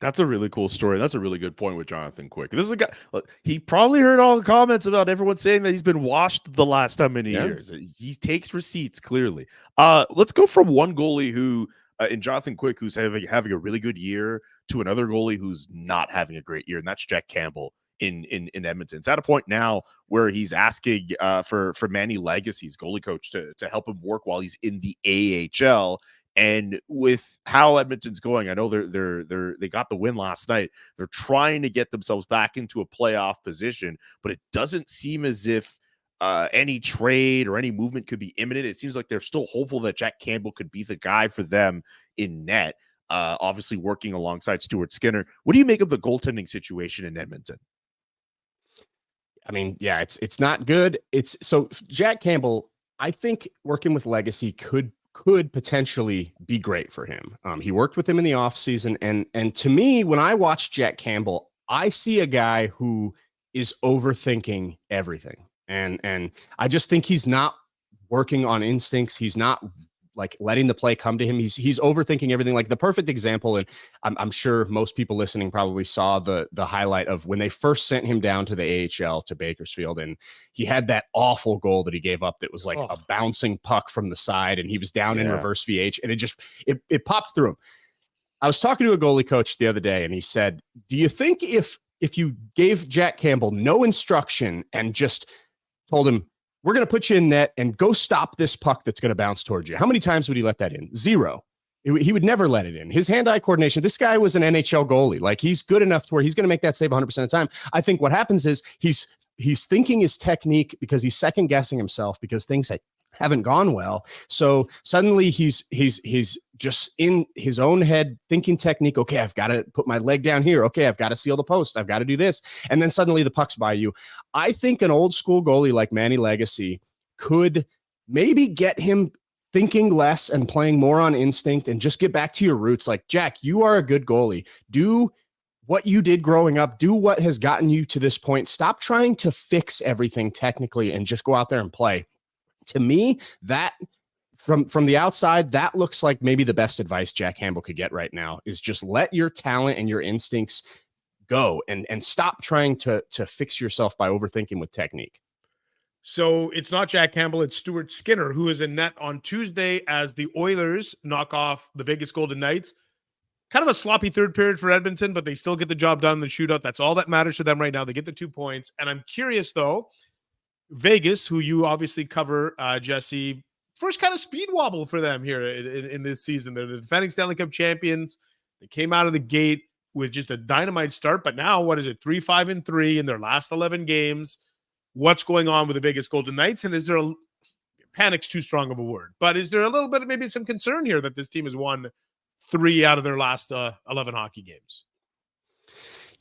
That's a really cool story. That's a really good point with Jonathan Quick. This is a guy, look, he probably heard all the comments about everyone saying that he's been washed the last how many years. He takes receipts, clearly. Let's go from one goalie who, in Jonathan Quick, who's having a really good year, to another goalie who's not having a great year, and that's Jack Campbell in Edmonton. It's at a point now where he's asking for Manny Legacy's goalie coach to help him work while he's in the AHL. And with how Edmonton's going, I know they got the win last night. They're trying to get themselves back into a playoff position, but it doesn't seem as if any trade or any movement could be imminent. It seems like they're still hopeful that Jack Campbell could be the guy for them in net, obviously working alongside Stuart Skinner. What do you make of the goaltending situation in Edmonton? I mean, yeah, it's not good. So Jack Campbell, I think working with Legacy could potentially be great for him. He worked with him in the offseason. And to me, when I watch Jack Campbell, I see a guy who is overthinking everything. And I just think he's not working on instincts. He's not like letting the play come to him. He's overthinking everything. Like, the perfect example, and I'm sure most people listening probably saw the highlight of when they first sent him down to the AHL to Bakersfield, and he had that awful goal that he gave up that was like a bouncing puck from the side, and he was down in reverse VH, and it popped through him. I was talking to a goalie coach the other day, and he said, do you think if you gave Jack Campbell no instruction and just told him, we're going to put you in net and go stop this puck that's going to bounce towards you, how many times would he let that in? 0. He would never let it in. His hand-eye coordination, this guy was an NHL goalie. Like, he's good enough to where he's going to make that save 100% of the time. I think what happens is he's thinking his technique because he's second-guessing himself because things haven't gone well. So suddenly he's just in his own head thinking technique. Okay, I've got to put my leg down here. Okay, I've got to seal the post. I've got to do this. And then suddenly the puck's by you. I think an old school goalie like Manny Legacy could maybe get him thinking less and playing more on instinct and just get back to your roots. Like, Jack, you are a good goalie. Do what you did growing up. Do what has gotten you to this point. Stop trying to fix everything technically and just go out there and play. To me, that from the outside, that looks like maybe the best advice Jack Campbell could get right now is just let your talent and your instincts go and stop trying to fix yourself by overthinking with technique. So it's not Jack Campbell, it's Stuart Skinner, who is in net on Tuesday as the Oilers knock off the Vegas Golden Knights. Kind of a sloppy third period for Edmonton, but they still get the job done in the shootout. That's all that matters to them right now. They get the 2 points. And I'm curious, though, Vegas, who you obviously cover, Jesse, first kind of speed wobble for them here in this season. They're the defending Stanley Cup champions. They came out of the gate with just a dynamite start, but now what is it? 3-5-3 in their last 11 games. What's going on with the Vegas Golden Knights? And is there panic's too strong of a word, but is there a little bit of maybe some concern here that this team has won 3 out of their last 11 hockey games?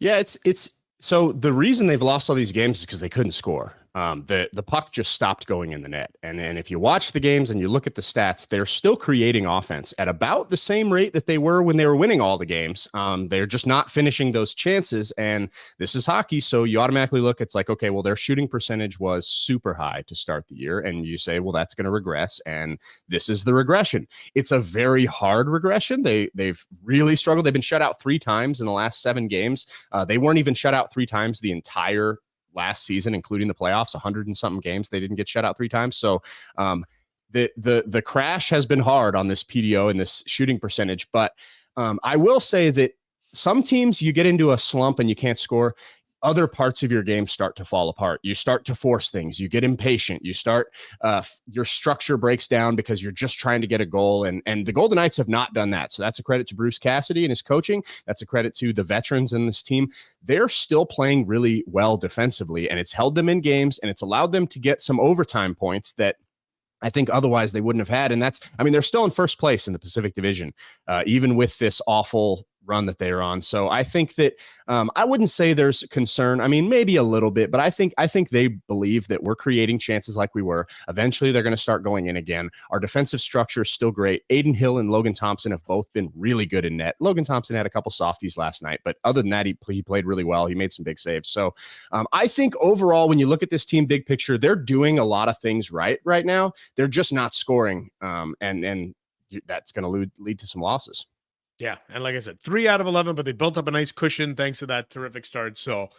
Yeah, it's so the reason they've lost all these games is because they couldn't score. The puck just stopped going in the net. And if you watch the games and you look at the stats, they're still creating offense at about the same rate that they were when they were winning all the games. They're just not finishing those chances. And this is hockey. So you automatically look, it's like, okay, well, their shooting percentage was super high to start the year. And you say, well, that's going to regress. And this is the regression. It's a very hard regression. They've really struggled. They've been shut out 3 times in the last 7 games. They weren't even shut out 3 times the entire last season, including the playoffs, 100 and something games. They didn't get shut out 3 times. So the crash has been hard on this PDO and this shooting percentage. But I will say that some teams, you get into a slump and you can't score. Other parts of your game start to fall apart. You start to force things. You get impatient. You start, your structure breaks down because you're just trying to get a goal. And the Golden Knights have not done that. So that's a credit to Bruce Cassidy and his coaching. That's a credit to the veterans in this team. They're still playing really well defensively, and it's held them in games, and it's allowed them to get some overtime points that I think otherwise they wouldn't have had. And they're still in first place in the Pacific Division, even with this awful run that they're on. So I think that I wouldn't say there's concern. I mean, maybe a little bit, but I think they believe that we're creating chances like we were. Eventually, they're going to start going in again. Our defensive structure is still great. Aiden Hill and Logan Thompson have both been really good in net. Logan Thompson had a couple softies last night, but other than that, he played really well. He made some big saves. So I think overall, when you look at this team, big picture, they're doing a lot of things right now. They're just not scoring, and that's going to lead to some losses. Yeah, and like I said, 3 out of 11, but they built up a nice cushion thanks to that terrific start. So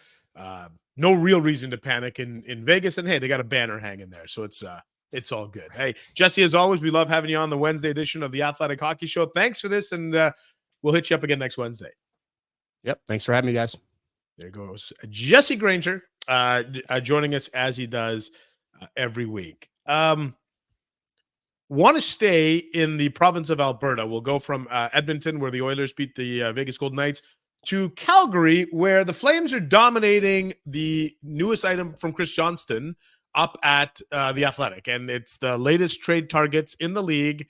no real reason to panic in Vegas. And hey, they got a banner hanging there, so it's all good. Hey, Jesse, as always, we love having you on the Wednesday edition of the Athletic Hockey Show. Thanks for this, and we'll hit you up again next Wednesday. Yep, thanks for having me, guys. There goes Jesse Granger joining us as he does every week. Want to stay in the province of Alberta. We'll go from Edmonton, where the Oilers beat the Vegas Golden Knights, to Calgary, where the Flames are dominating the newest item from Chris Johnston up at the Athletic. And it's the latest trade targets in the league.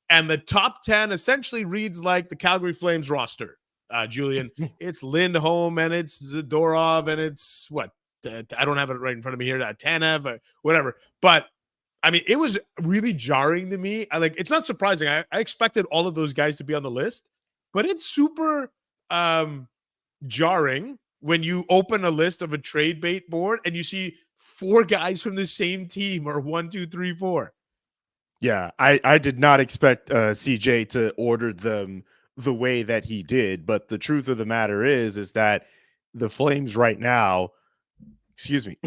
And the top 10 essentially reads like the Calgary Flames roster. Julian, it's Lindholm, and it's Zadorov, and it's what? I don't have it right in front of me here. Tanev, whatever. But I mean, it was really jarring to me. It's not surprising. I expected all of those guys to be on the list, but it's super jarring when you open a list of a trade bait board and you see 4 guys from the same team, or 1, 2, 3, 4. Yeah, I did not expect CJ to order them the way that he did, but the truth of the matter is that the Flames right now, excuse me,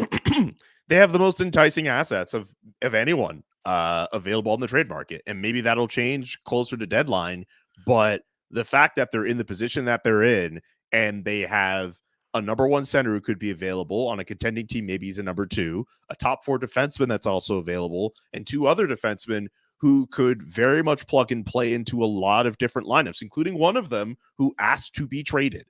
they have the most enticing assets of anyone available on the trade market. And maybe that'll change closer to deadline. But the fact that they're in the position that they're in, and they have a number 1 center who could be available on a contending team, maybe he's a number 2, a top 4 defenseman that's also available, and 2 other defensemen who could very much plug and play into a lot of different lineups, including one of them who asked to be traded.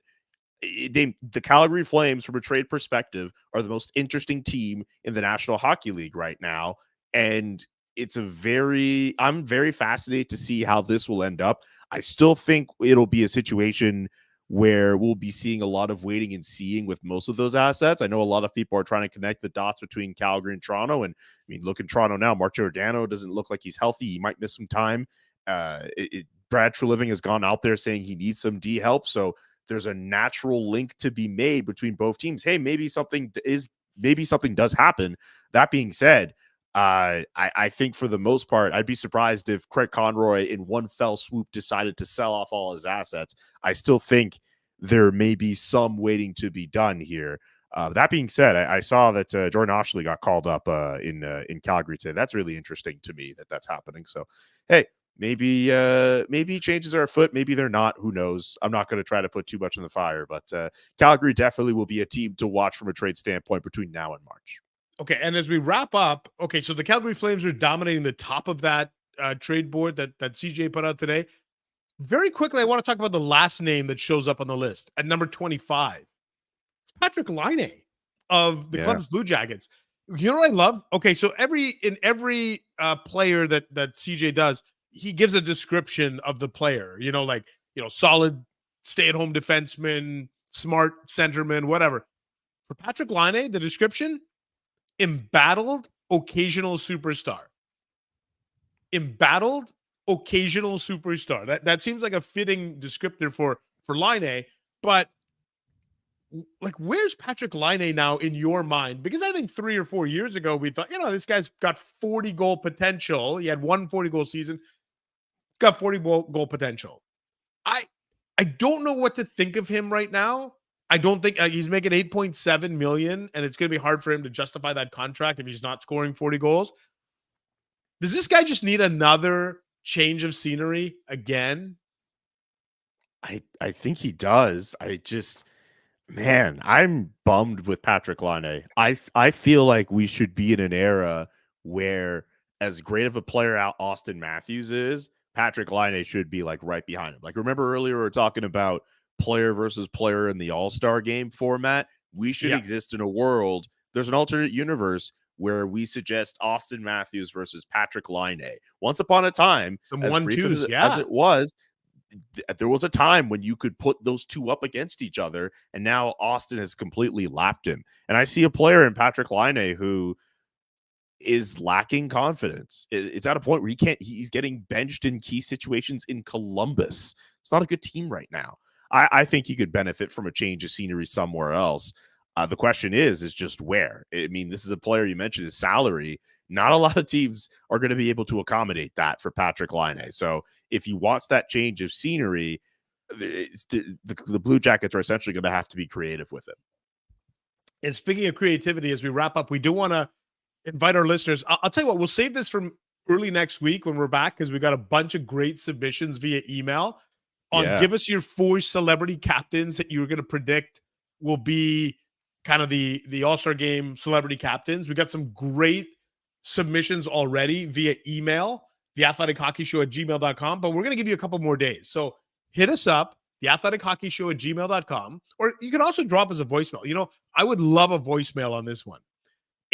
The Calgary Flames, from a trade perspective, are the most interesting team in the National Hockey League right now. And I'm very fascinated to see how this will end up. I still think it'll be a situation where we'll be seeing a lot of waiting and seeing with most of those assets. I know a lot of people are trying to connect the dots between Calgary and Toronto. And I mean, look in Toronto now, Mark Giordano doesn't look like he's healthy. He might miss some time. Brad Treliving has gone out there saying he needs some D help. So there's a natural link to be made between both teams. Hey, maybe something does happen. That being said, I think for the most part, I'd be surprised if Craig Conroy in one fell swoop decided to sell off all his assets. I still think there may be some waiting to be done here. That being said, I saw that Jordan Oshley got called up in Calgary today. That's really interesting to me that's happening. So, hey, maybe changes are afoot. Maybe they're not. Who knows? I'm not going to try to put too much in the fire, but Calgary definitely will be a team to watch from a trade standpoint between now and March. Okay, and as we wrap up, so the Calgary Flames are dominating the top of that trade board that CJ put out today. Very quickly, I want to talk about the last name that shows up on the list at number 25. It's Patrick Laine of the Columbus Blue Jackets. You know what I love? Okay, so every player that CJ does, he gives a description of the player. Solid stay-at-home defenseman, smart centerman, whatever. For Patrick Laine, the description: embattled occasional superstar. Embattled occasional superstar. That seems like a fitting descriptor for Laine, but like, where's Patrick Laine now in your mind? Because I think 3 or 4 years ago, we thought, this guy's got 40 goal potential. He had one 40 goal season, got 40 goal potential. I don't know what to think of him right now. I don't think he's making $8.7 million, and it's going to be hard for him to justify that contract if he's not scoring 40 goals. Does this guy just need another change of scenery again? I think he does. Man, I'm bummed with Patrick Laine. I feel like we should be in an era where, as great of a player out Austin Matthews is, Patrick Laine should be like right behind him. Like, remember earlier we were talking about player versus player in the All-Star game format? We should exist in a world. There's an alternate universe where we suggest Austin Matthews versus Patrick Laine. Once upon a time, some as 1-2s, as it was, there was a time when you could put those two up against each other, and now Austin has completely lapped him. And I see a player in Patrick Laine who is lacking confidence. It's at a point where he's getting benched in key situations in Columbus. It's not a good team right now. I think he could benefit from a change of scenery somewhere else. The question is just where. I mean, this is a player, you mentioned his salary. Not a lot of teams are going to be able to accommodate that for Patrick Laine. So if he wants that change of scenery, the Blue Jackets are essentially going to have to be creative with it. And speaking of creativity, as we wrap up, we do want to invite our listeners. I'll tell you what, we'll save this from early next week when we're back, because we got a bunch of great submissions via email on give us your 4 celebrity captains that you're going to predict will be kind of the All-Star game celebrity captains. We got some great submissions already via email, theathletichockeyshow@gmail.com, but we're going to give you a couple more days. So hit us up, theathletichockeyshow@gmail.com, or you can also drop us a voicemail. I would love a voicemail on this one.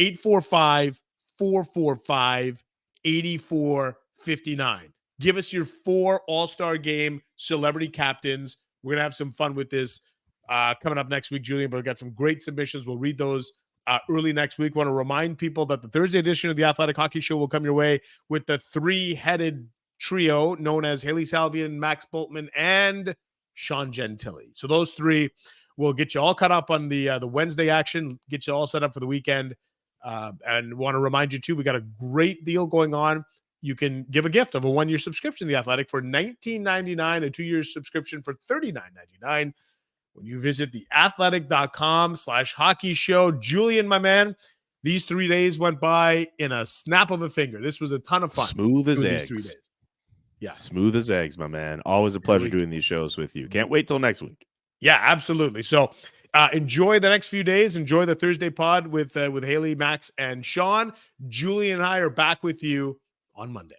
845-445-8459. Give us your 4 All-Star game celebrity captains. We're going to have some fun with this coming up next week, Julian, but we've got some great submissions. We'll read those early next week. Want to remind people that the Thursday edition of the Athletic Hockey Show will come your way with the 3-headed trio known as Haley Salvian, Max Bultman, and Sean Gentile. So those 3 will get you all caught up on the Wednesday action, get you all set up for the weekend. And want to remind you, too, we got a great deal going on. You can give a gift of a 1-year subscription to The Athletic for $19.99, a 2-year subscription for $39.99 when you visit theathletic.com/hockey show. Julian, my man, these 3 days went by in a snap of a finger. This was a ton of fun. Smooth as eggs. These 3 days. Yeah. Smooth as eggs, my man. Always a pleasure doing these shows with you. Can't wait till next week. Yeah, absolutely. So enjoy the next few days. Enjoy the Thursday pod with Haley, Max, and Sean. Julie and I are back with you on Monday.